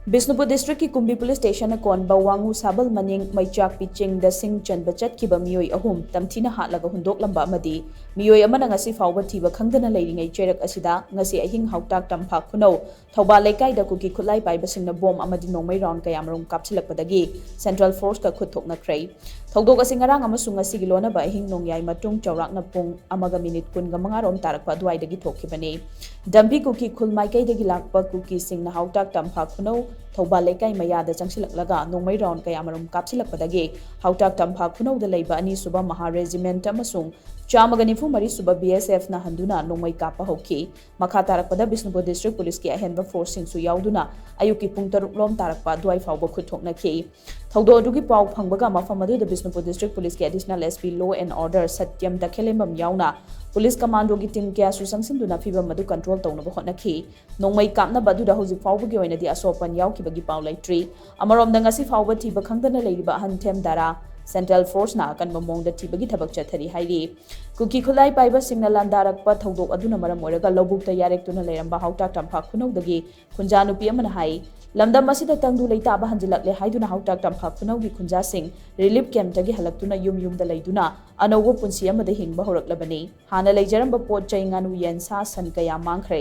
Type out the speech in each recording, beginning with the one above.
BISHNUPUR district ki KUMBI police station na KONBA WANGOO SABAL maning MEICHAKPI CHING da SING CHANBA CHATKHIBA MEEYOI AHUM TAMTHINA HATLAGA HUNDOKLAMBA AMADI MEEYOI AMANA NGASI FAOBA THIBA KHANGDANA LEIRINGEI CHEIRAK ASIDA NGASI AHING HAOTAK TAMPHA KHUNOU THOUBAL LEIKAI da KUKI Khutlai Paiba Singna BOM AMADI NONGMAI ROUND KAYAMROM KAPSILAKPADAGI CENTRAL FORCE ka Khut Thoknakhre Thogdok asi ngarang amasung ngasi gilona ba ahing nongyai matung chawrakna pung amaga minute kun ga mangarom tarakpa duai dagi thokhibani dambi kuki khulmai kai dagi lakpa kuki singna hautak tampha khunou thoubal lekai maya da changsilaklaga nongmai round kaya marum kapsilakpadagi hautak tampha khunou da leiba ani suba maha regiment amasung chamaga nifu mari suba BSF na handuna nongmai kapa hoki makha tarakpada BISHNUPUR district police ki ahenba force sing su yauduna ayuki pung taruk lom tarakpa duai fauba Khut Thoknakhre thogdo adugi pau phangbaga mafam adu da BISHNUPUR district police ki additional SP law and order satyam dakhelembam yauna police commando ki team kya su sangsinduna fiba madu control tawnaba hotnakhi nongmai kapna badu da hojik fauba gi oina di asopan yaw kibagi pau laitri amarom da ngasi fauba thiba khangdana leiriba hantem dara Central Force na akan mamong da tibagi thabak chathari hairi Kuki Khutlai Paiba Singna landarakpa thodok aduna maram oiraga lobuk ta yarek tuna leiramba hautak tampha khunou dagi khunja nupi amana hai lamdam masida tangdu leita ba hanjilakle haiduna hautak tampha khunou gi khunja sing relief camp tagi halaktuna yum da leiduna anogo punsi amada hingba horaklabani hana leijaramba pot chai nganu yen sa san kaya mangkhre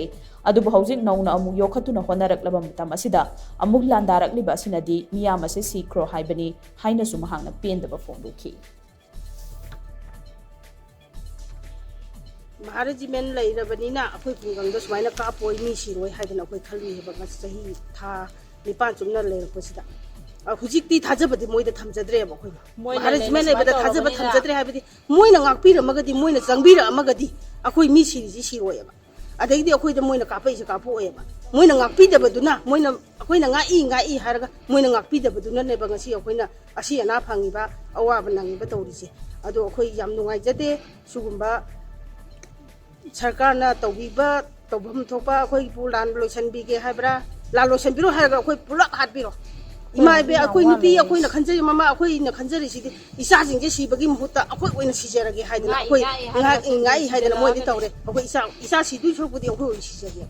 adubu hojik nauna amuk yokhatuna honaraklaba matam asida amuk landarakliba asinadi miyam ase sikro haibani haina sumahangna pendaba fondukhi Management leirabani akoi pungangda sumaina kapoi mi siroi haidana akoi khali heba sahi tha nipan chumna leirapasida hujikti thajabadi moida thamjadre ba khoi management leibada thajaba thamjadre habadi moina ngakpira magadi moina changbira amagadi akoi mi siriji siroi ba adagidi akoi da moina kapai se kapo eba moina ngakpi dabaduna moina akoina ngai haraga moina ngakpi dabaduna ne ba ngasi akoina asi ana phangiba awaba nangiba tawrise ado akoi yam nungai jate sugumba सरकार तौबीबा तौबम थोपा अखोई पुलान लोइसनबीगे हाइब्रा ला लोइसनबिरो हाइगा अखोई पुलक हाटबिरो इमाइबे अखोई नुपी अखोई न खंजरी मामा अखोई न खंजरी सिदि इसा जिंगे सिबगी मुहुता अखोई ओइना सिजरगे हाइदना अखोई ngai हाइदना मोइदि तौरे अखोई इसा सिदुइ छोकबुदि अखोई सिजगे